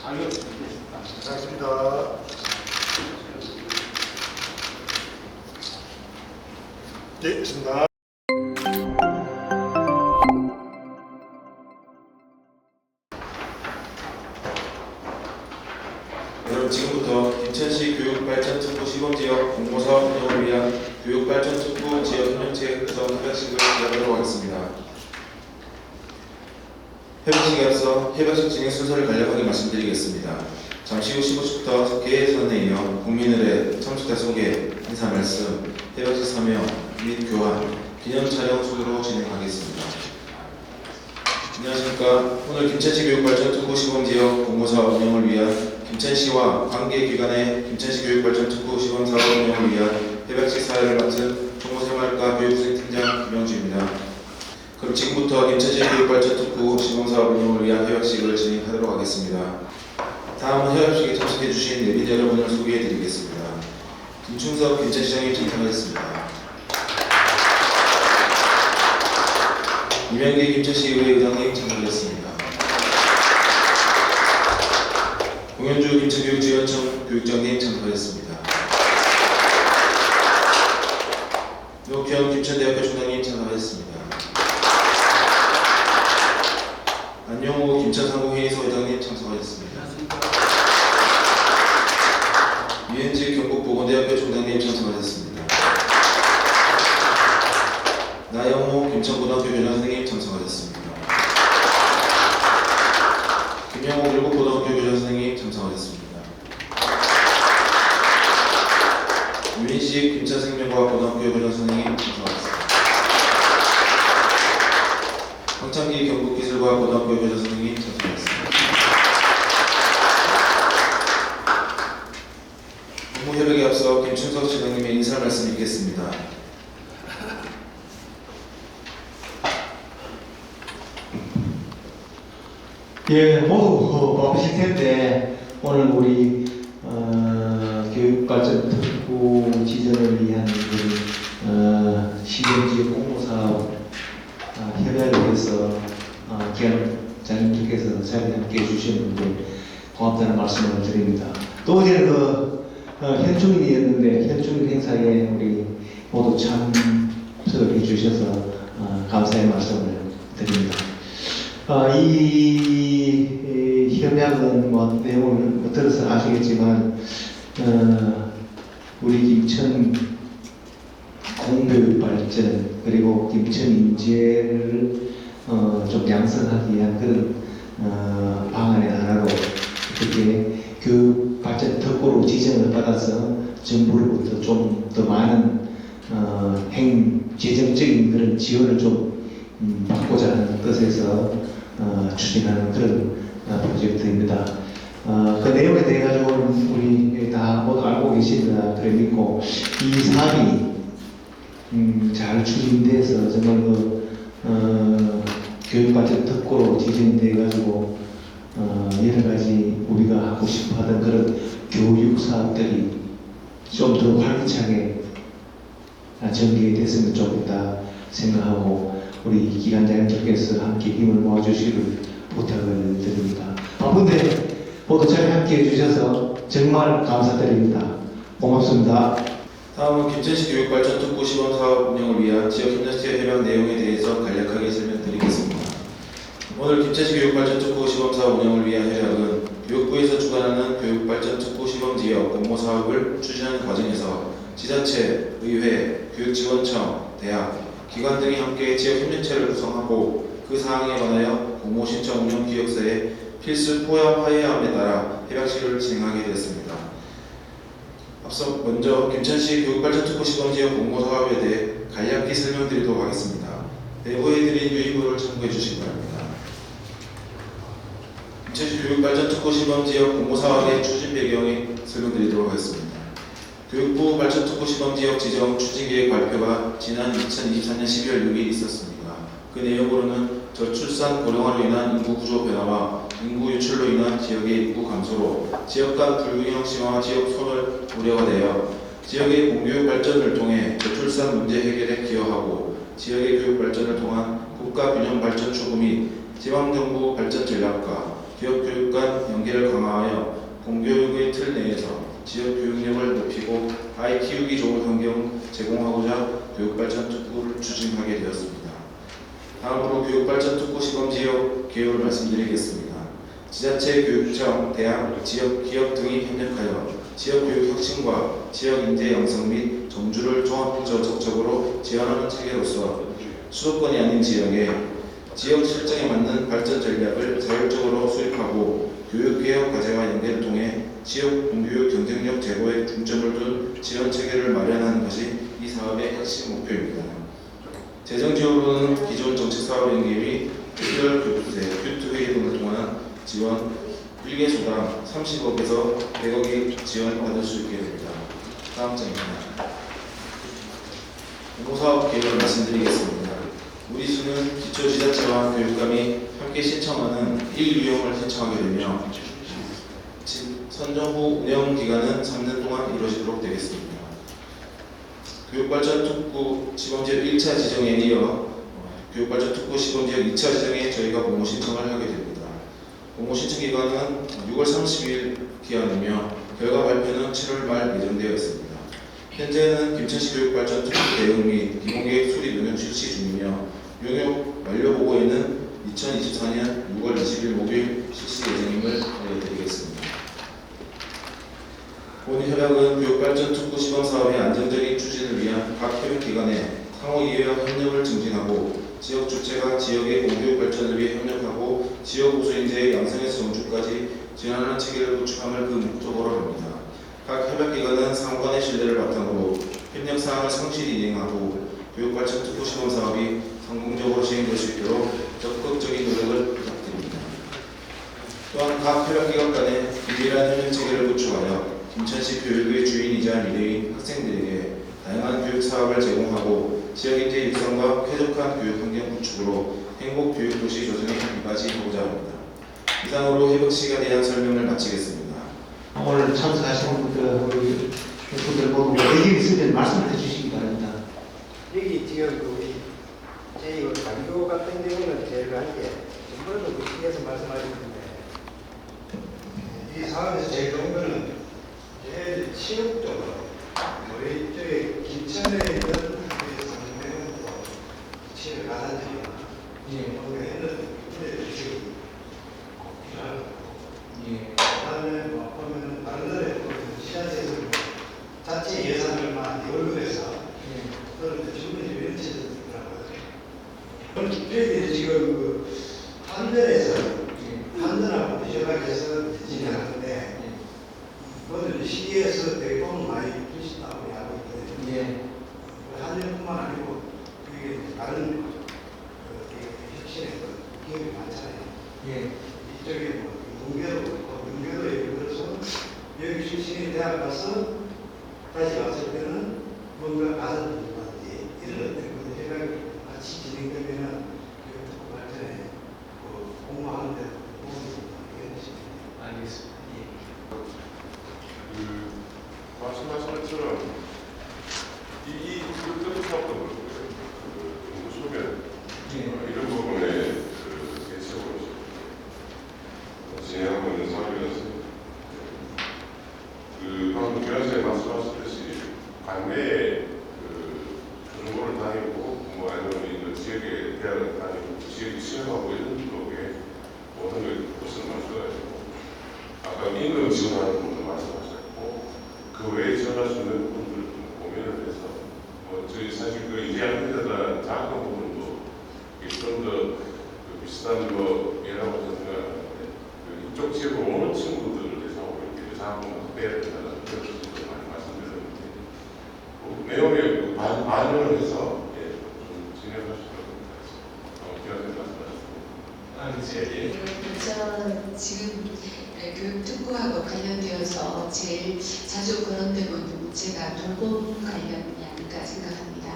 알겠습니다. 네, 있습니다. 그럼 지금부터 김천시 교육발전특구 시범지역 공모사업 운영을 위한 교육발전특구 지역협력체 구성 협약식을 시작하도록 하겠습니다. 협약식에 앞서 협약식 진행 순서를 간략하게 말씀드리겠습니다. 잠시 후 15시부터 개회선에 이어 국민의례 참석자 소개, 인사 말씀, 협약식 서명 및 교환, 기념 촬영 순으로 진행하겠습니다. 안녕하십니까. 오늘 김천시 교육발전특구 시범지역 공모사업 운영을 위한 김천시와 관계기관의 김천시 교육발전특구 시범사업 운영을 위한 협약식 사회를 맡은 총무생활과 교육부생팀장 김영주입니다. 그럼 지금부터 김천시 교육발전특구 시범사업 운영을 위한 협약식을 진행하도록 하겠습니다. 다음은 협약식에 참석해 주신 내빈 여러분을 소개해 드리겠습니다. 김충석 김천시장님 참석하겠습니다. 이명기 김천시의회 의장님 참석하겠습니다. 공현주 김천교육지원청 교육장님 참석하셨습니다. 노현 김천대학교 총장님 참석하셨습니다. 안영호 김천상공회의소 회장님 참석하셨습니다. 유현직 경북보건대학교 총장님 참석하셨습니다. 나영호 김천고등학교 교장선생님 참석하셨습니다. 김영호 일곱고등학교 교장선생님 참석하셨습니다. 유인식 김천생명과학고등학교 교장선생님 참석하셨습니다. 황창기 경북기술과학고등학교 교장선생님 참석하셨습니다. 업무협약에 앞서 김춘석 시장님의 인사 말씀 읽겠습니다. 예, 모두 바쁘실 텐데 오늘 우리 교육발전특구 지정을 위한 시범지역 공모사업 협약을 위해서 기관장님께서 자리에 함께 해주셨는데 고맙다는 말씀을 드립니다. 또 어제는 현충일이었는데 현충일 행사에 우리 모두 참석해 주셔서 감사의 말씀을 드립니다. 이 협약은 내용을 들어서 아시겠지만 우리 김천 공교육 발전 그리고 김천 인재를 좀 양성하기 위한 그런 방안의 하나로 이렇게 교육 발전 특구로 지정을 받아서 정부로부터 좀 더 많은 재정적인 그런 지원을 좀 받고자 하는 뜻에서 추진하는 그런 프로젝트입니다. 그 내용에 대해 가지고는 우리 다 모두 알고 계시리라 그래 믿고 이 사업이 잘 추진돼서 정말 교육발전 특구로 지정돼 가지고 여러 가지 우리가 하고 싶어하던 그런 교육 사업들이 좀 더 활기차게 전개됐으면 좋겠다 생각하고 우리 기관장님들께서 함께 힘을 모아주시길 부탁을 드립니다. 바쁜데 모두 자리 함께 해주셔서 정말 감사드립니다. 고맙습니다. 다음은 김천시 교육발전특구 시범사업 운영을 위한 지역협력체 협약 내용에 대해서 간략하게 설명드리겠습니다. 오늘 김천시 교육발전특구 시범사업 운영을 위한 협약은 교육부에서 주관하는 교육발전특구 시범지역 공모사업을 추진하는 과정에서 지자체, 의회, 교육지원청, 대학, 기관 등이 함께 지역협력체를 구성하고 그 사항에 관하여 공모신청 운영기획서에 필수 포함 하여함에 따라 협약식을 진행하게 되었습니다. 앞서 먼저 김천시 교육발전특구 시범지역 공모사업에 대해 간략히 설명드리도록 하겠습니다. 내부해드린 유의부를 참고해 주시기 바랍니다. 김천시 교육발전특구 시범지역 공모사업의 추진 배경을 설명드리도록 하겠습니다. 교육부 발전특구 시범지역 지정 추진계획 발표가 지난 2024년 12월 6일 있었습니다. 그 내용으로는 저출산 고령화로 인한 인구 구조 변화와 인구 유출로 인한 지역의 인구 감소로 지역 간 불균형 심화와 지역 소멸 우려가 되어 지역의 공교육 발전을 통해 저출산 문제 해결에 기여하고 지역의 교육 발전을 통한 국가 균형 발전 추구 및 지방정부 발전 전략과 기업 교육 간 연계를 강화하여 공교육의 틀 내에서 지역 교육력을 높이고 아이 키우기 좋은 환경 제공하고자 교육발전 특구를 추진하게 되었습니다. 다음으로 교육발전 특구 시범 지역 개요를 말씀드리겠습니다. 지자체, 교육청, 대학, 지역, 기업 등이 협력하여 지역 교육 혁신과 지역 인재 양성 및 정주를 종합적으로 지원하는 체계로서 수도권이 아닌 지역에 지역 실정에 맞는 발전 전략을 자율적으로 수립하고 교육개혁 과제와 연계를 통해 지역 공교육 경쟁력 제고에 중점을 둔 지원 체계를 마련하는 것이 이 사업의 핵심 목표입니다. 재정 지원으로는 기존 정책 사업 연계 및 특별 교육세, 큐트회의 등을 통한 지원 1개소당 30억에서 100억의 지원을 받을 수 있게 됩니다. 다음 장입니다. 공모사업 계획을 말씀드리겠습니다. 우리 시는 기초지자체와 교육감이 함께 신청하는 1유형을 신청하게 되며 선정 후 운영 기간은 3년 동안 이루어지도록 되겠습니다. 교육발전 특구 시범지역 1차 지정에 이어 교육발전 특구 시범지역 2차 지정에 저희가 공모 신청을 하게 됩니다. 공모 신청 기간은 6월 30일 기한이며 결과 발표는 7월 말 예정되어 있습니다. 현재는 김천시 교육발전 특구 대응 및 기본계획 수립 운영 실시 중이며 용역 완료 보고에는 2024년 6월 20일 목요일 실시 예정임을 알려드리겠습니다. 본 협약은 교육발전 특구 시범 사업의 안정적인 추진을 위한 각 협약기관의 상호 이해와 협력을 증진하고 지역 주체가 지역의 공교육 발전을 위해 협력하고 지역 우수인재의 양성에서 정주까지 지원하는 체계를 구축함을 그 목적으로 합니다. 각 협약기관은 상호간의 신뢰를 바탕으로 협력 사항을 성실히 이행하고 교육발전 특구 시범 사업이 성공적으로 시행될 수 있도록 적극적인 노력을 부탁드립니다. 또한 각 협약기관 간의 긴밀한 협력 체계를 구축하여 김천시 교육의 주인이자 미래인 학생들에게 다양한 교육 사업을 제공하고 지역인재 육성과 쾌적한 교육 환경 구축으로 행복 교육 도시 조성에 이바지하고자 합니다. 이상으로 협약시에 대한 설명을 마치겠습니다. 오늘 참석하신 분들 모두 의견 있으면 말씀을 해주시기 바랍니다. 여기 지금 우리 제 강교 같은 경우는 제가 한게 전부는 시에서 말씀하셨는데 이 사업에서 제일 좋은 거는 제일 치욕적으로 우리 이쪽에 김천에 있는 우리 상대는 치를 가산점이나 거기에 있는 지금 그다음에 뭐 보면 다른 데에 지자체에서 자체 예산을만 연구해서 그런 주문이 이런 짓을 하더라고요. 저희들이 지금 한전에서 한전하고 비교해서 진행하는데 그것을 시에서 되게 돈 많이 주신다고 하고 있거든요. 한전뿐만 아니고 이게 다른 혁신의 기업이 많잖아요. 이쪽에 뭐 문교도 있고 문교도 예를 들어서 여기 출신이 대학 가서 다시 왔을 때는 뭔가 가산점이라든지 이런 것들 생각이 같이 진행되면은 교육 발전에 공부하는 데 도움이 됩니다. 알겠습니다. 말씀하신 것처럼 이 특구 사업도 그렇고요. 소변 이런 부분에 개척으로 진행하고 있는 사업이라서 방금 교장선생님 말씀하셨듯이 관내에 중고를 다니고 뭐 아니면 지역에 대학을 다니고 지역에 취업하고 이런 쪽에 모든 걸 것을 말씀하시고 아까 임금 지원하는 분도 말씀하셨고 그 외에 지원할 수 있는 부분들을 고민을 해서 뭐 저희 사실 그 이해하는 작은 부분도 좀 더 비슷한 거 이라고 생각하는데 이쪽 지역으로 오는 친구들을 해서 이렇게 작은 부분 빼야 된다는 그런 것들을 많이 말씀드렸는데 내용에 반영을 해서 좀 진행하시도록 하겠습니다. 알겠습니다. 저 지금 교육 특구하고 관련되어서 제일 자주 거론되는 문제가 돌봄 관련이 아닐까 생각합니다.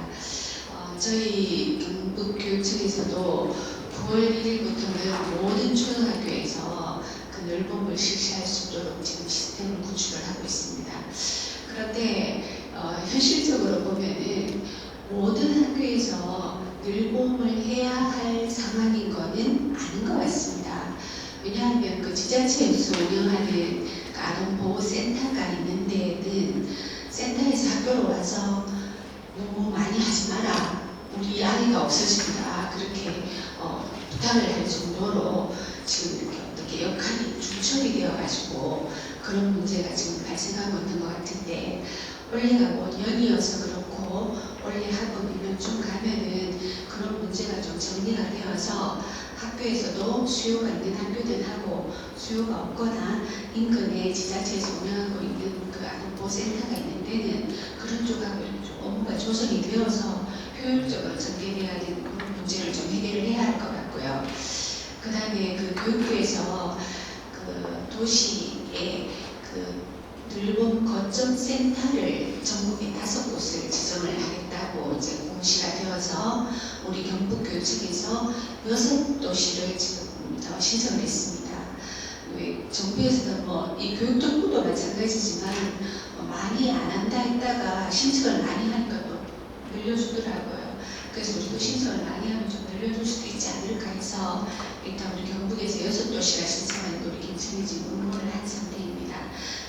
저희 경북교육청에서도 9월 1일부터는 모든 초등학교에서 그 늘봄을 실시할 수 있도록 지금 시스템을 구축을 하고 있습니다. 그런데 현실적으로 보면은 모든 학교에서 늘봄을 해야 할 상황인 것은 아닌 것 같습니다. 왜냐하면 그 지자체에서 운영하는 아동보호센터가 있는 데는 센터에서 학교로 와서 너무 많이 하지 마라. 우리 아이가 없어진다. 그렇게 부탁을 할 정도로 지금 이렇게 어떻게 역할이 중첩이 되어가지고 그런 문제가 지금 발생하고 있는 것 같은데 원래가 뭐 연이어서 그렇고 원래 학급 2년쯤 가면은 그런 문제가 좀 정리가 되어서 학교에서도 수요가 있는 학교들하고 수요가 없거나 인근에 지자체에서 운영하고 있는 그 아동보호센터가 있는 데는 그런 쪽하고 좀 업무가 조정이 되어서 효율적으로 전개돼야 되는 그런 문제를 좀 해결을 해야 할 것 같고요. 그 다음에 그 교육부에서 그 도시에 그 늘봄 거점 센터를 전국에 5곳을 지정을 하겠다고 이제 공시가 되어서 우리 경북교 측에서 6도시를 지금 신청을 했습니다. 왜 정부에서는 뭐 이 교육정보도 마찬가지지만 많이 안 한다 했다가 신청을 많이 하니까 또 늘려주더라고요. 그래서 우리도 신청을 많이 하면 좀 늘려줄 수도 있지 않을까 해서 일단 우리 경북에서 6도시가 신청하는 우리 김천이 지금 응모를 한 상태입니다.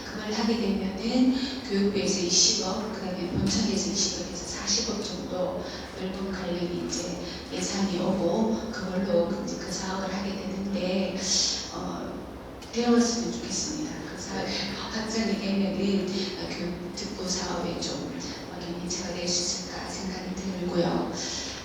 그걸 하게 되면은 교육부에서 20억, 그 다음에 본청에서 20억에서 40억 정도 넓은 관련이 이제 예산이 오고 그걸로 이제 그 사업을 하게 되는데 되었으면 좋겠습니다. 그 사업이 확장이 되면은 교육 특구 사업에 좀 연계체가 될 수 있을까 생각이 들고요.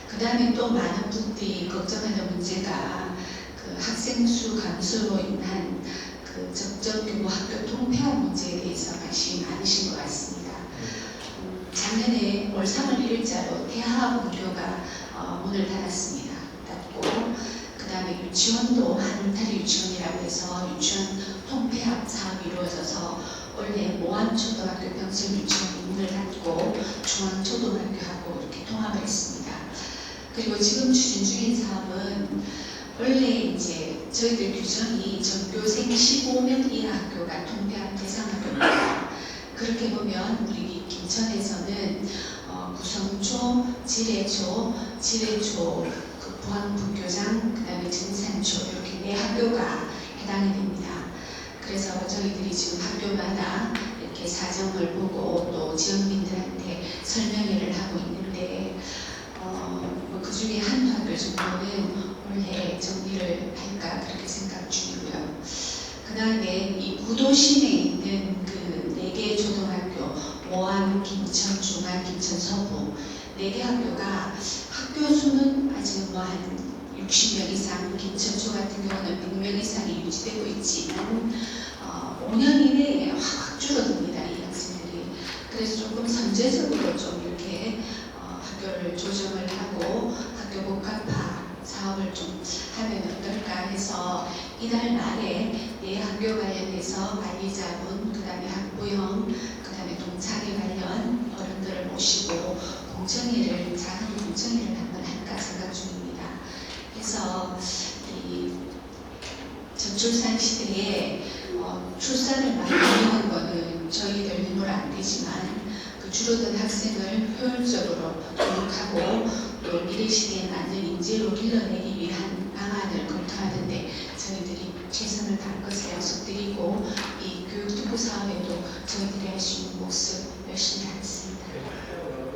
그 다음에 또 많은 분들이 걱정하는 문제가 그 학생 수 감소로 인한 그 적정 규모 학교 통폐합 문제에 대해서 관심이 많으신 것 같습니다. 작년에 올 3월 1일자로 태하분교가 문을 닫았습니다. 닫고 그 다음에 유치원도 한울타리 유치원이라고 해서 유치원 통폐합 사업이 이루어져서 원래 모암초등학교 병설 유치원이 문을 닫고 중앙초등학교하고 이렇게 통합을 했습니다. 그리고 지금 추진 중인 사업은 원래 이제 저희들 규정이 전교생 15명 이하 학교가 통폐합 대상 학교입니다. 그렇게 보면 우리 김천에서는 구성초, 지뢰초, 그 부항분교장, 그 다음에 증산초 이렇게 4학교가 해당이 됩니다. 그래서 저희들이 지금 학교마다 이렇게 사정을 보고 또 지역민들한테 설명회를 하고 있는데 그 중에 한 학교 정도는 올해 정리를 할까 그렇게 생각 중이고요. 그 다음에 이 구도심에 있는 그 4개 초등학교, 모암, 김천, 중앙, 김천, 서부 4개 학교가 학교 수는 아직 뭐 한 60명 이상, 김천초 같은 경우는 100명 이상이 유지되고 있지만 5년 이내에 확 줄어듭니다. 이 학생들이. 그래서 조금 선제적으로 좀 이렇게 학교를 조정을 하고 학교 복합화 사업을 좀 하면 어떨까 해서 이달 말에 학교 관련해서 관리자분, 그 다음에 학부형, 그 다음에 동창회 관련 어른들을 모시고 공청회를, 작은 공청회를 한번 할까 생각 중입니다. 그래서 이 저출산 시대에 출산을 많이 하는 거는 저희들 눈으로 안 되지만 그 줄어든 학생을 효율적으로 교육하고 또 미래 시대에 맞는 인재로 길러내기 위한 방안을 검토하는데 저희들이 최선을 다할 것을 약속드리고 이 교육특구 사업에도 저희들이 할 수 있는 몫을 열심히 하겠습니다.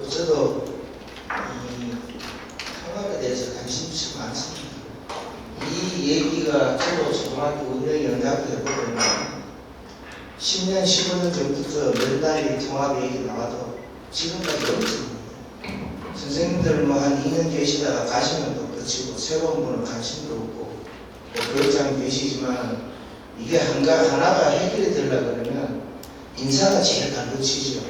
저도 통합에 대해서 관심이 참 많습니다. 이 얘기가 저도 초등학교 운영 연대학교에 보면 10년, 15년 전부터 몇 달이 통합 얘기 나와도 지금까지 없습니다. 선생님들 뭐 한 2년 계시다가 가시면 또 끝이고 새로운 분은 관심도 없고 교육장이 계시지만 이게 하나가 해결이 되려고 그러면 인사가 제일 갈라치죠.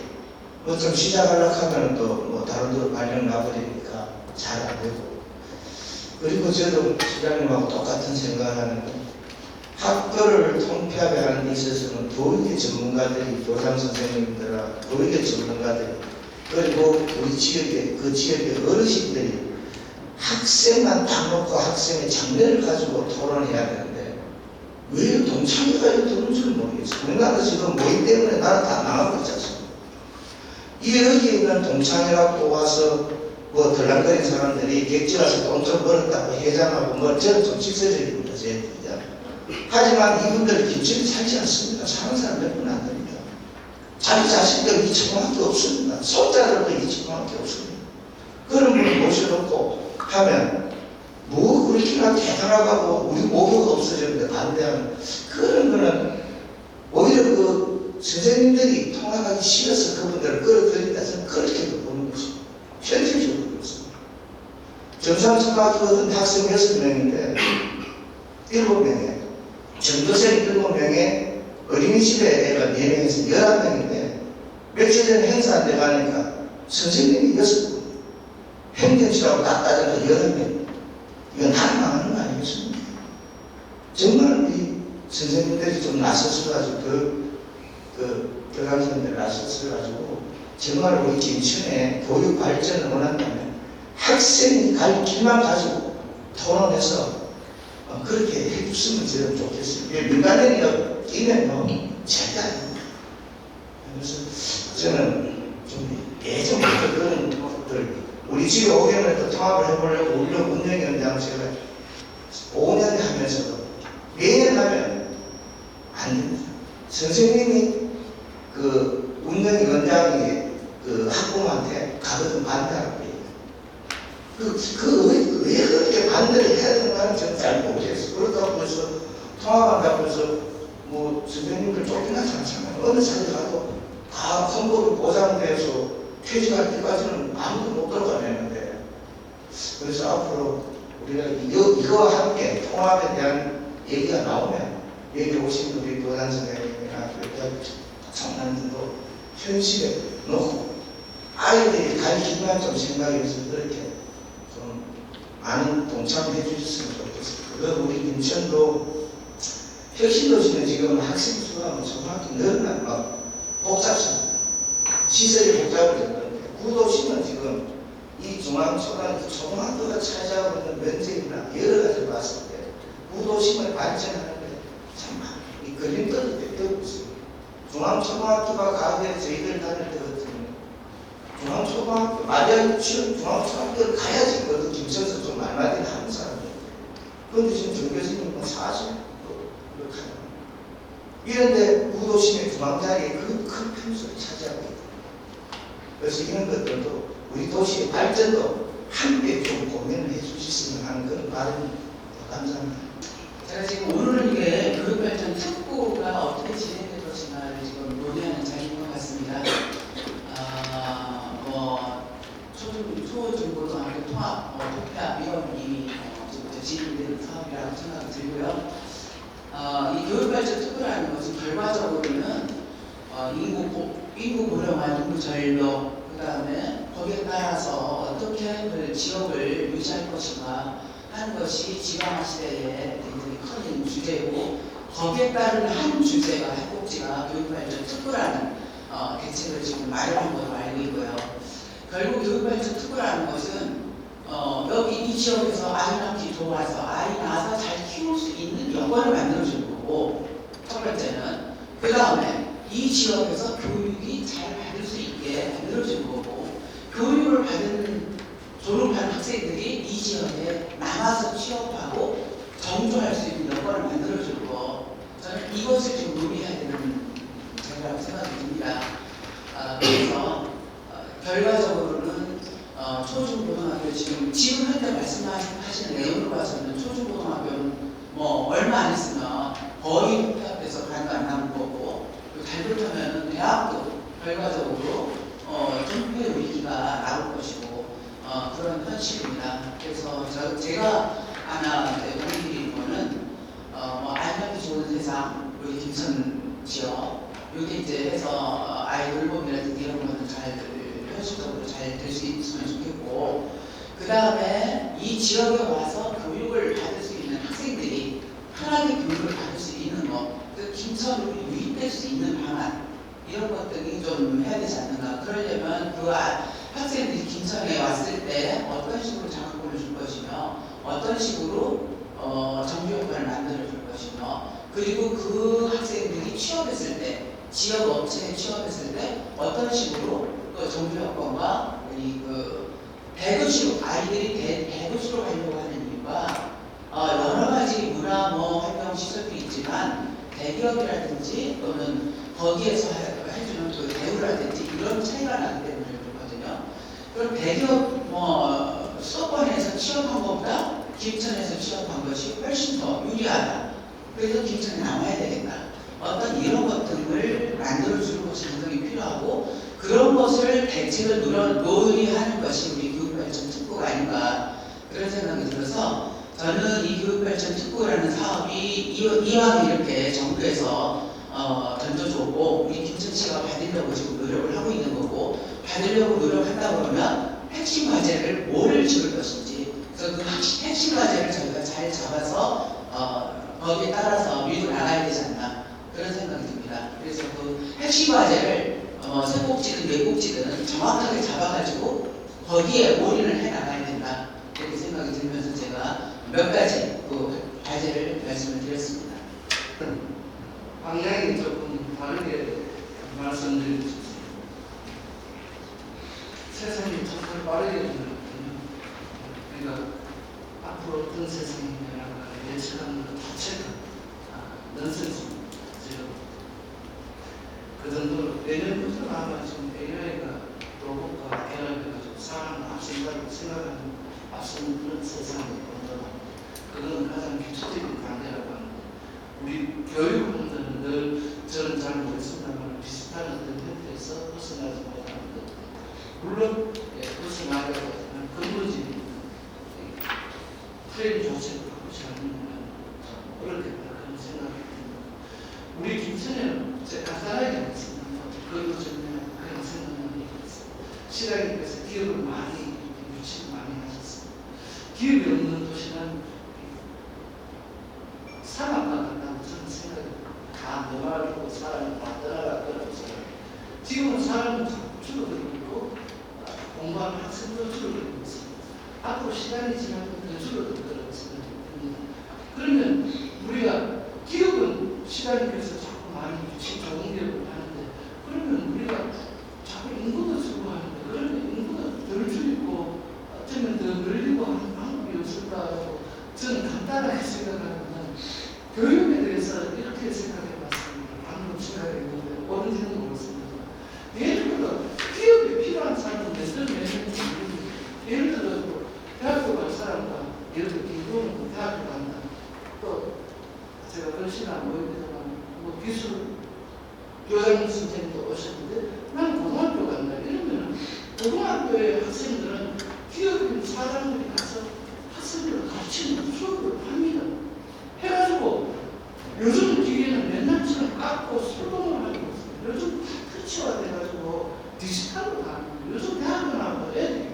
뭐 좀 시작하려고 하면 또 뭐 다른 데로 발령 나버리니까 잘 안 되고. 그리고 저도 시장님하고 똑같은 생각을 하는데 학교를 통폐합에 하는 데 있어서는 교육의 전문가들이 교장 선생님들과 교육의 전문가들이 그리고 우리 지역의 그 지역의 어르신들이 학생만 딱 놓고 학생의 장래를 가지고 토론해야 되는데 왜 동창회가 이러는 줄 모르겠어요. 우리나라 지금 모임 때문에 나라 다 나가고 있지 않습니까? 이 여기에 있는 동창회라고 와서 뭐 덜랑거린 사람들이 객지 와서 똥 좀 벌었다고 회장하고 뭐 저는 좀 직설적입니다. 제 얘기가. 하지만 이분들 김천에 살지 않습니다. 사는 사람 몇 분 안 됩니다. 자기 자식들 2천만원밖에 없습니다. 손자들도 2천만원밖에 없습니다. 그런 분을 모셔놓고 하면 뭐 그렇게나 대단하고 우리 모교가 없어졌는데 반대하는 그런 거는 오히려 그 선생님들이 통합하기 싫어서 그분들을 끌어들인다. 저는 그렇게도 보는 것입니다. 현실적으로 그렇습니다. 정상초등학교 같은 학생 6명인데 7명에 전교생 7명에 어린이집에 애가 4명에서 11명인데 며칠 전에 행사한테 가니까 선생님이 6분 행정실하고 딱 따져서 11명. 이건 다 망하는 거 아니겠습니까? 정말 우리 선생님들이 좀 나서서가지고 교장선생님들 나서서가지고 정말 우리 김천의 교육 발전을 원한다면 학생이 갈 길만 가지고 토론해서 그렇게 해줬으면 저는 좋겠어요. 민간인이 끼면요 절대 아닙니다. 그래서 저는 좀 예전부터 그런 것들 우리 집에 오게는 또 통합을 해보려고 우리는 운영위원장 제가 5년 하면서도 매년 하면 안 됩니다. 선생님이 그 운영위원장이 그 학부모한테 가거든 반대하고 왜 그렇게 반대를 해야 되는가는 저는 잘 모르겠어요. 그렇다고 해서 통합한다고 해서 뭐 선생님들 쫓겨나지 않잖아요. 어느 자리 가도 다 헌법이 보장돼서 퇴직할 때까지는 아무도 못 들어가내는데 그래서 앞으로 우리가 이거와 함께 통합에 대한 얘기가 나오면 여기 오신 우리 교단 선생님이나 청년들도 현실에 놓고 아이들이 갈 길만 좀 생각해서 그렇게 좀 많은 동참해 주셨으면 좋겠습니다. 그리고 우리 김천도 혁신도시는 지금 학생 수가 정확히 늘어난 복잡합니다. 시설이 복잡해졌는데 구도시는 지금 이 중앙초등학교가 차지하고 있는 면적이나 여러 가지를 봤을 때 구도심을 발전하는데 참 이 걸림돌이 되고 있습니다. 중앙초등학교가 가게 저희들 다닐 때 같으면 중앙초등학교 만약 지금 중앙초등학교를 가야지 그것도 김천에서 좀 말마디는 하는 사람이에요. 그런데 지금 정 교수님은 40 이렇게 하는 이런데 구도심의 중앙자리에 그 큰 편수를 차지하고 있다. 그래서 이런 것들도 우리 도시의 발전도 함께 좀 고민을 해 주셨으면 하는 그런 바람입니다. 감사합니다. 제가 지금 오늘은 이게 교육발전 특구가 어떻게 진행될 것인가를 지금 논의하는 자리인 것 같습니다. 초중고등학교 통합, 토피아 위원이 지금부터 진행되는 사업이라고 생각이 들고요. 이 교육발전 특구라는 것은 결과적으로는 인구 고령화, 인구 절벽, 그 다음에 거기에 따라서 어떻게 그 지역을 유지할 것인가 하는 것이 지방화 시대에 굉장히 큰 주제고 거기에 따른 한 주제가 핵복지가 교육발전 특구라는 대책을 지금 마련한 것으로 알고 있고요. 결국 교육발전 특구라는 것은 여기 이 지역에서 아이 낳기 좋아서 아이 낳아서 잘 키울 수 있는 여건을 만들어주는 거고 첫 번째는 그 다음에 이 지역에서 교육이 잘 받을 수 있게 만들어주는 거고 교육을 졸업한 학생들이 이 지역에 남아서 취업하고 정조할 수 있는 여건을 만들어주는 거 저는 이것을 좀 논의해야 되는 자리라고 생각이 듭니다. 그래서 결과적으로는 초중고등학교 지금 현재 말씀하시는 내용을 봐서는 초중고등학교는 뭐 얼마 안 있으면 거의 폐합돼서 반도 안 남은 거고 잘못하면 대학도 결과적으로 전국의 위기가 나올 것이고 그런 현실입니다. 그래서 제가 하나 드리는 거는 알맞기 좋은 세상 여기 김천 지역 여기 이제 해서 아이 돌봄이라든지 이런 거는 잘 현실적으로 잘 될 수 있으면 좋겠고 그 다음에 이 지역에 와서 교육을 받을 수 있는 학생들이 편하게 교육을 받을 수 있는 것 그 김천으로 유입될 수 있는 방안 이런 것들이 좀 해야 되지 않는가. 그러려면 그 학생들이 김천에 왔을 때 어떤 식으로 장학금을 줄 것이며 어떤 식으로 정규 여건을 만들어 줄 것이며 그리고 그 학생들이 취업했을 때 지역 업체에 취업했을 때 어떤 식으로 그 정규 여건과 그 대도시로 아이들이 대도시로 가려고 하는 이유가 여러 가지 문화 활동 시설도 있지만 대기업이라든지 또는 거기에서 해주는 또 대우라든지 이런 차이가 나기 때문에 그렇거든요. 그럼 대기업 수도권에서 취업한 것보다 김천에서 취업한 것이 훨씬 더 유리하다. 그래서 김천에 나와야 되겠다. 어떤 이런 것들을 만들어주는 것이 굉장히 필요하고 그런 것을 대책을 논의하는 것이 우리 교육발전 특구가 아닌가 그런 생각이 들어서 저는 이 교육발전 특구라는 사업이 이왕 이렇게 정부에서 던져줬고 우리 김천시가 받으려고 지금 노력을 하고 있는 거고 받으려고 노력한다 그러면 핵심 과제를 뭐를 지을 것인지 그래서 그 핵심 과제를 저희가 잘 잡아서 거기에 따라서 밀고 나가야 되지 않나 그런 생각이 듭니다. 그래서 그 핵심 과제를 세곡지든 외곡지든 정확하게 잡아가지고 거기에 올인을 해 나가야 된다 이렇게 생각이 들면서 제가 몇 가지 그 과제를 말씀을 드렸습니다. 방향이 조금 다르게 말씀드리겠습니다. 세상이 정말 빠르게 변하거든요. 그러니까 앞으로 어떤 세상이 변할까 예측하는 것 자체가 넌센스입니다. 지금 그 정도로 내년부터는 아마 지금 AI가 로봇과 결합해가지고 사람을 앞선다고 생각하는 앞서는 그런 세상이 온다. 그건 가장 기초적인 관계라고 합니다. 우리 교육분들은 늘 저는 잘 모르겠습니다만 비슷한 어떤 형태에서 벗어나지 못하는 것. 물론 벗어나려고 하지만 근본적인 프레임 자체를 바꾸지 않는 어렵겠다 그런 생각이 듭니다. 우리 김천에는 제가 간단하게 하겠습니다. 그것 전에 그런 생각을 했습니다. 시장님께서 기업을 많이 유치를 많이 하셨습니다. 기업이 없는 도시는 산업과 같다고 저는 생각합니다. 다 넘어가고 사람이 다 떠나갔더라고 생각합니다. 지금은 사람은 줄어들고 있고 공부하는 학생도 줄어들고 있습니다. 앞으로 시간이 지나면 더 줄어들 거라고 생각합니다. 그러면 우리가 기업은 시간이면서 자꾸 많이 유치 좋은 기업을 하는데 그러면 우리가 자꾸 인구도 줄고하는데 그러면 인구도 덜 줄이고 어쩌면 더 늘리고 하는 방법이 없을까라고 저는 간단하게 생각하는 교육에 대해서 이렇게 생각해봤습니다. 방금 생각했는데 옳은지는 모르겠습니다. 예를 들어 기업에 필요한 사람은 몇 명인지 모르겠는데 예를 들어 대학교 갈 사람과 예를 들어 김동은 대학교 간다. 또 제가 그러시나 모입니다만 뭐 기술 교장 선생님도 오셨는데 나는 고등학교 간다. 이러면 고등학교의 학생들은 기업인 사장들이 가서 학생들을 가르치는 수업을 합니다. 해가지고 요즘 기계는 옛날처럼 깎고 수동을 하고 있어요. 요즘 터치화돼가지고 디지털로 가는 거예요. 요즘 대학교 나와서 애들이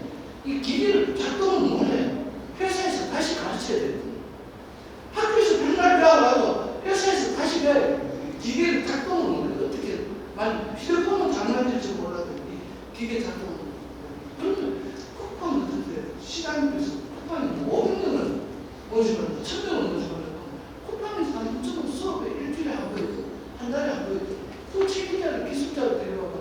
이 기계를 작동을 못해요. 회사에서 다시 가르쳐야 돼요. 학교에서 백날 배워가지고 회사에서 다시 배워요. 기계를 작동을 못해요. 어떻게 휴대폰은 장난질지 몰라도 이 기계 작동을 못해요. 그러면 쿠팡 같은데 시간이 돼서 쿠팡이 500명을 모시면 1000명을 모시면 쿠팡에서 한 2,000원 수업에 일주일에 한 번 있고 한 달에 한 번 있고 그 책임자를 기술자로 데려와가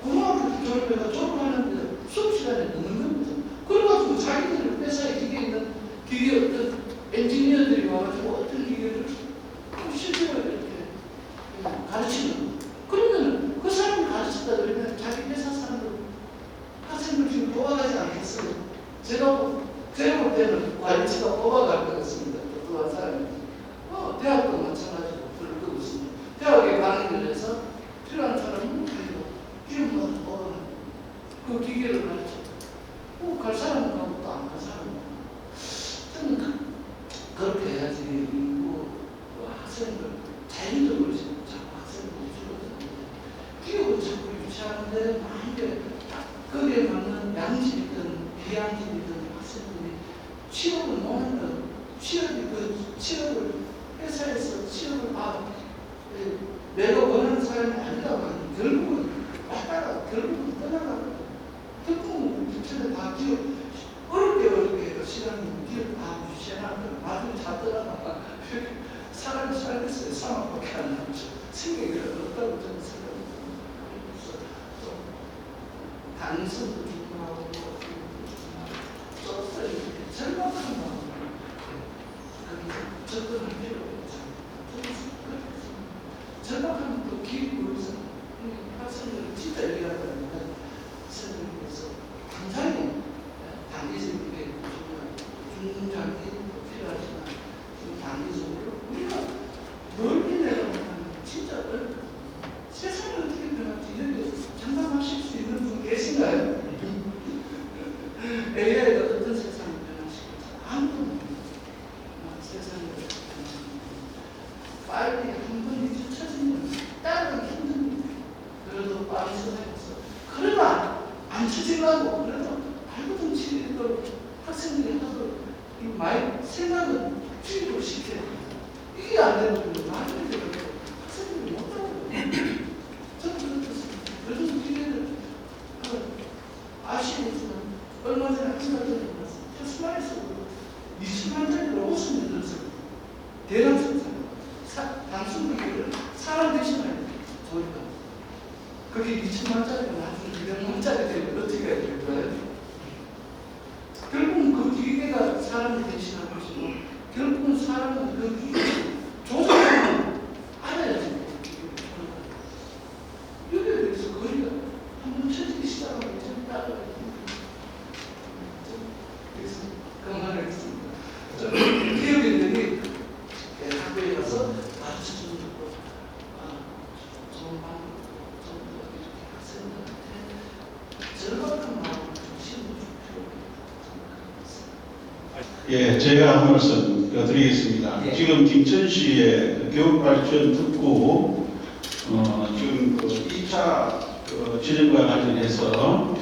고등학교 졸업해가 졸업하는데 수업 시간에 넣는 겁니다. 그래가지고 자기들 회사에 기계 있는 기계 어떤 엔지니어들이 와가지고 어떤 기계를 실제로 이렇게 가르치는 거예요. 그러면 그 사람이 가르쳤다 그러면 자기 회사 사람들 학생들 지금 뽑아가지 않겠어요. 제가 볼 때는 관리치가 뽑아갈 것 같습니다. 또한 사람이 대학도 마찬가지로 그럴 거 없습니다. 대학에 강의를 해서 필요한 사람은 가지고 기업마다 뽑아가는 그 기계를 가르쳐. 갈 사람은 가고 또 안 갈 사람은 가고. 저는 그렇게 해야지 인구 학생들 자율적으로 자꾸 학생들이 줄어드는데 기업은 자꾸 유치하는데 만약에 거기에 맞는 양질이든 비양질이든 학생들이 취업을 못하는 취업을 회사에서 취업을 내가 원하는 사람이 아니라고 하면 결국은 왔다가 결국은 떠나가고 특공은 부처는 다 기업 어렵게 해서 시간이 기업 다 유치해놨다가 나중에 다 떠나가고 사람이 살겠어요. 상황밖에 안 남죠. 생각이 어렵다고 저는 생각합니다. 좀 가능성도 중요하고 좀 절박한 마음으로 계신가요? AI가 어떤 세상을 변화시킬지 아무도 모릅니다. 세상을 빨리 한번 잊혀지면 따르기 힘듭니다. 그래도 빠른 시간에서 그러나 안 쳐지려고 그래도 발버둥 치도록 학생들이 하도록 이 생각은 주의를 시켜야 됩니다. 이게 안 되면 나중에 되면 학생들이 못하거든요. 저는 그렇습니다. 요즘 기회를 아시겠지만 얼마 전에 학생들 만났어요. 테슬라에서 20만짜리로 옷을 만들었어요. 대량 생산. 단순 무기를 사람 대신하는 저희가 그게 2천만짜리가 나중에 200만짜리 되면 어떻게 해야 될까요? 결국은 그 기계가 사람을 대신하는 것이고 결국은 사람은 그 기계를 조작하는 알아야 됩니다. 여기에 대해서 거리가 한번 쳐지기 시작하면 좀 따라가야 됩니다. 건강하겠습니다. 저는 기업인들이 학교에 가서 가르쳐주는 것도 좋은 방법, 이렇게 학생들한테 즐거운 마음을 심어줄 필요가 있다고 생각합니다. 예, 제가 한 말씀 드리겠습니다. 예. 지금 김천시의 교육발전 특구 지금 그 2차 지정과 관련해서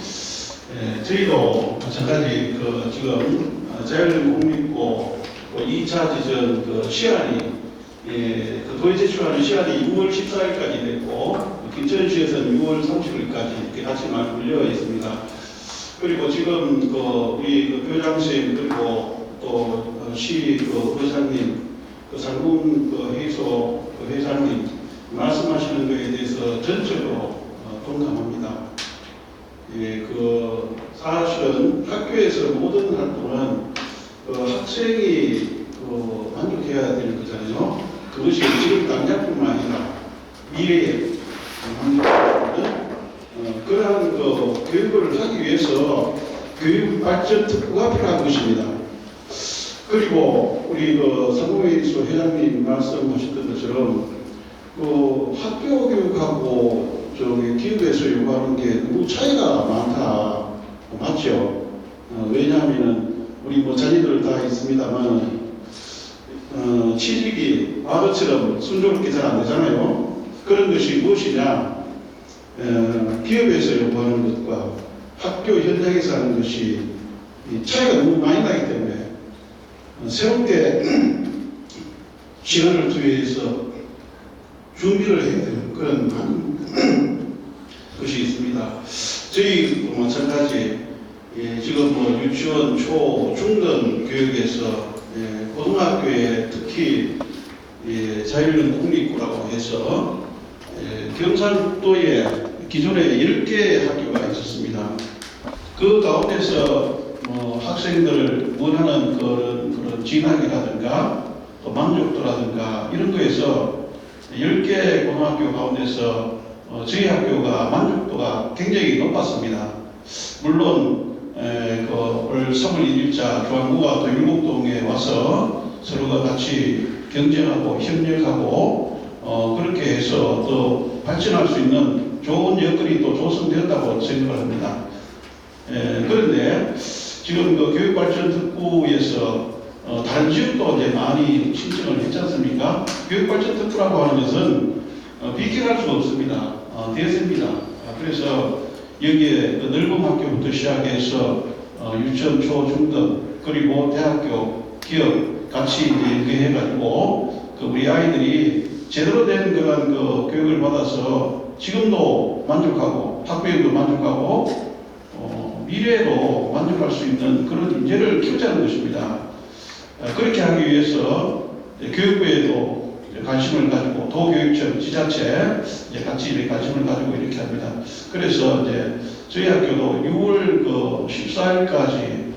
저희도 마찬가지 지금 자율공립고 2차 지정 시한이 도의 제출하는 시한이 6월 14일까지 됐고 김천시에서는 6월 30일까지 이렇게 같이 맞물려 있습니다. 그리고 지금 우리 교장선생님 그리고 또 시 회장님, 상군 회의소 회장님 말씀하시는 것에 대해서 전적으로 동감합니다. 예, 사실은 학교에서 모든 활동은 학생이 만족해야 되는 거잖아요. 그것이 지금 당장뿐만 아니라 미래에 만족하는 그러한 교육을 하기 위해서 교육발전 특구가 필요한 것입니다. 그리고 우리 상무회의소 회장님 말씀하셨던 것처럼 학교 교육하고 기업에서 요구하는 게 너무 차이가 많다. 맞죠? 왜냐하면 우리 자녀들 다 있습니다만 취직이 과거처럼 순조롭게 잘 안 되잖아요. 그런 것이 무엇이냐? 기업에서 요구하는 것과 학교 현장에서 하는 것이 차이가 너무 많이 나기 때문에 새롭게 시간을 투여해서 준비를 해야 되는 그런 것이 있습니다. 저희 마찬가지 지금 유치원, 초, 중등 교육에서 고등학교에 특히 자율형 공립고라고 해서 경상도에 기존에 10개 학교가 있었습니다. 그 가운데서 학생들을 원하는 그런 진학이라든가 또 만족도라든가 이런 거에서 10개 고등학교 가운데서 저희 학교가 만족도가 굉장히 높았습니다. 물론 올 3월 1일자 중앙구가 또 율곡동에 와서 서로가 같이 경쟁하고 협력하고 그렇게 해서 또 발전할 수 있는 좋은 여건이 또 조성되었다고 생각을 합니다. 그런데 지금 교육발전 특구에서 다른 지역도 이제 많이 신청을 했지 않습니까? 교육발전 특구라고 하는 것은 비켜갈 수가 없습니다. 대세입니다. 그래서 여기에 넓은 학교부터 시작해서 유치원, 초, 중등 그리고 대학교, 기업 같이 이제 연계해가지고 우리 아이들이 제대로 된 그런 교육을 받아서 지금도 만족하고 학부형도 만족하고 미래에도 만족할 수 있는 그런 인재를 키우자는 것입니다. 그렇게 하기 위해서 교육부에도 관심을 가지고 도교육청, 지자체 같이 관심을 가지고 이렇게 합니다. 그래서 이제 저희 학교도 6월 14일까지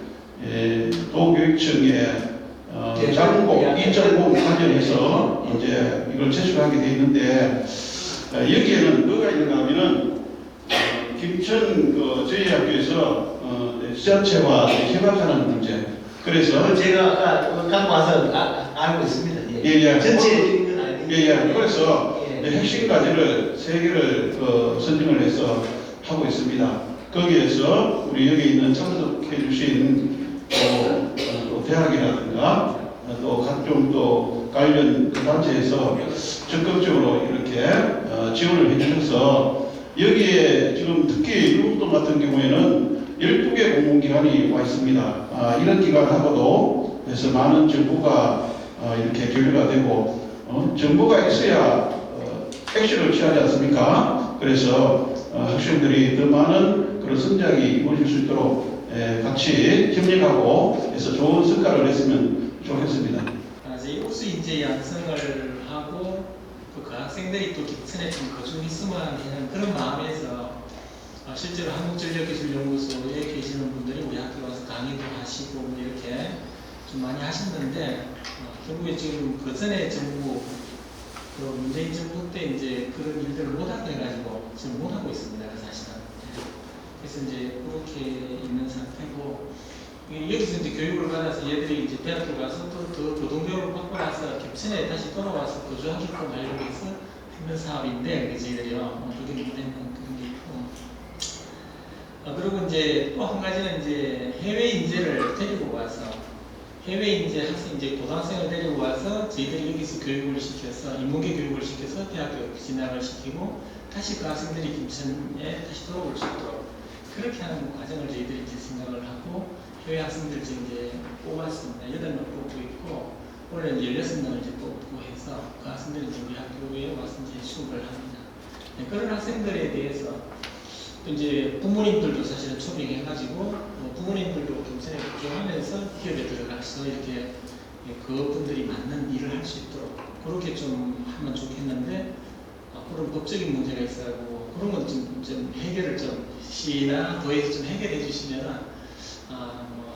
도교육청에 장고 2.0 과정에서 이제 이걸 제출하게 돼 있는데 여기에는 뭐가 있는가 하면은 김천 저희 학교에서 지자체와 협약하는 문제. 그래서 제가 아까 갖고 와서 알고 있습니다. 예. 전체적인 건 아니고. 예. 그래서 예. 핵심 과제를 3개를 선정을 해서 하고 있습니다. 거기에서 우리 여기 있는 참석해 주신 또 대학이라든가 또 각종 또 관련 단체에서 적극적으로 이렇게 지원을 해주셔서 여기에 지금 특히 일본도 같은 경우에는 12개 공공기관이 와 있습니다. 이런 기관하고도 그래서 많은 정보가 이렇게 교류가 되고 정보가 있어야 액션을 취하지 않습니까? 그래서 학생들이 더 많은 그런 성장이 이루어질 수 있도록 같이 협력하고 해서 좋은 성과를 냈으면 좋겠습니다. 이제 우수 인재 양성을 하고 또 그 학생들이 또 기천에 좀 거주했으면 하는 그런 마음에서 실제로 한국전력기술연구소에 계시는 분들이 우리 학교 와서 강의도 하시고 뭐 이렇게 좀 많이 하셨는데 결국에 지금 그 전에 정부 그 문재인 정부 때 이제 그런 일들을 못하고 해가지고 지금 못하고 있습니다. 사실은. 그래서 이제 그렇게 있는 상태고 여기서 이제 교육을 받아서 얘들이 이제 대학교 가서 또 더 고등교육을 받고 나서 김천에 다시 돌아와서 거주하게끔 하려고 해서 했는 사업인데 저희들이요. 그게 못했는 그런 게 있고 그리고 이제 또 한 가지는 이제 해외 인재를 데리고 와서 해외 인재 학생 이제 고등학생을 데리고 와서 저희들이 여기서 교육을 시켜서 인문계 교육을 시켜서 대학교 진학을 시키고 다시 그 학생들이 김천에 다시 돌아올 수 있도록 그렇게 하는 과정을 저희들이 이제 생각을 하고 해외 학생들 이제 뽑았습니다. 8명 뽑고 있고 올해 이제 16명을 이제 뽑고 해서 그 학생들이 이제 우리 학교에 와서 이제 수업을 합니다. 네, 그런 학생들에 대해서 또 이제 부모님들도 사실은 초빙해가지고 부모님들도 김천에 거주하면서 기업에 들어가서 이렇게 그분들이 맞는 일을 할 수 있도록 그렇게 좀 하면 좋겠는데 그런 법적인 문제가 있어요. 그런 건 좀 해결을 좀 시나 도에서 좀 해결해 주시면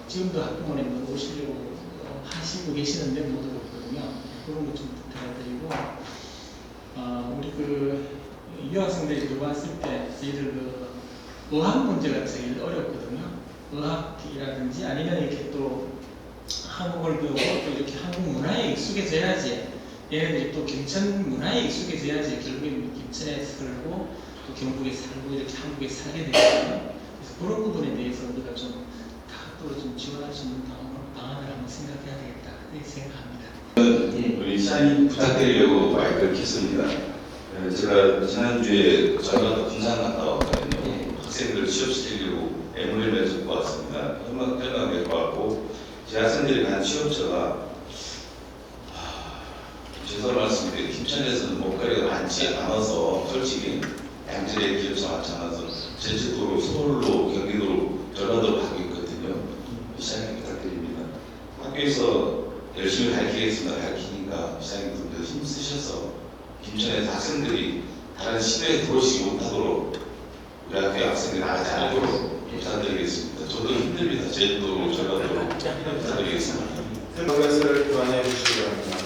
지금도 학부모님들 오시려고 하시고 계시는데 못 오고 있거든요. 그런 거 좀 부탁드리고 우리 그 유학생들이 들어왔을 때 저희들 그 어학 문제가 제일 어렵거든요. 어학이라든지 아니면 이렇게 또 한국을 배우고 또 이렇게 한국 문화에 익숙해져야지 얘네들이 또 김천 문화에 익숙해져야지 결국엔 김천에 살고 또 경북에 살고 이렇게 한국에 살게 되거든요. 그래서 그런 부분에 대해서 우리가 좀 다각도로 좀 지원할 수 있는 방안을 한번 생각해야 되겠다 그렇게 생각합니다. 우리 시장님 부탁드리려고 마이크를 켰습니다. 제가 지난주에 전라도 군산 갔다 왔거든요. 학생들 취업시키려고 애물을 듣고 왔습니다. 현장에 들어왔고 제 학생들이 간 취업처가 죄송한 말씀인데 김천에서는 먹거리가 많지 않아서 솔직히 양질의 기업사 많지 않아서 제주도로 서울로 경기도로 전라도로 가고 있거든요. 시장님 부탁드립니다. 학교에서 열심히 가르치겠습니다. 가르치니까 시장님들 힘쓰셔서 김천에서 학생들이 다른 시도에 들어오시지 못하도록 우리 학교 학생들이 나가지 않도록 부탁드리겠습니다. 저도 힘듭니다. 제주도로 전라도로 부탁드리겠습니다. 클래스를 교환해 주시기 바랍니다.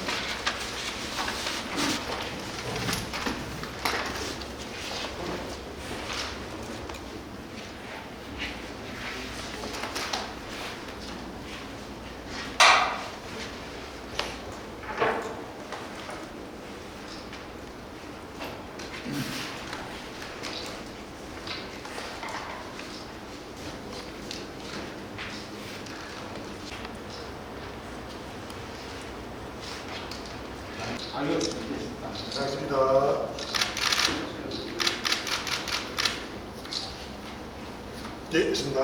감사합니다. 네, 있습니다.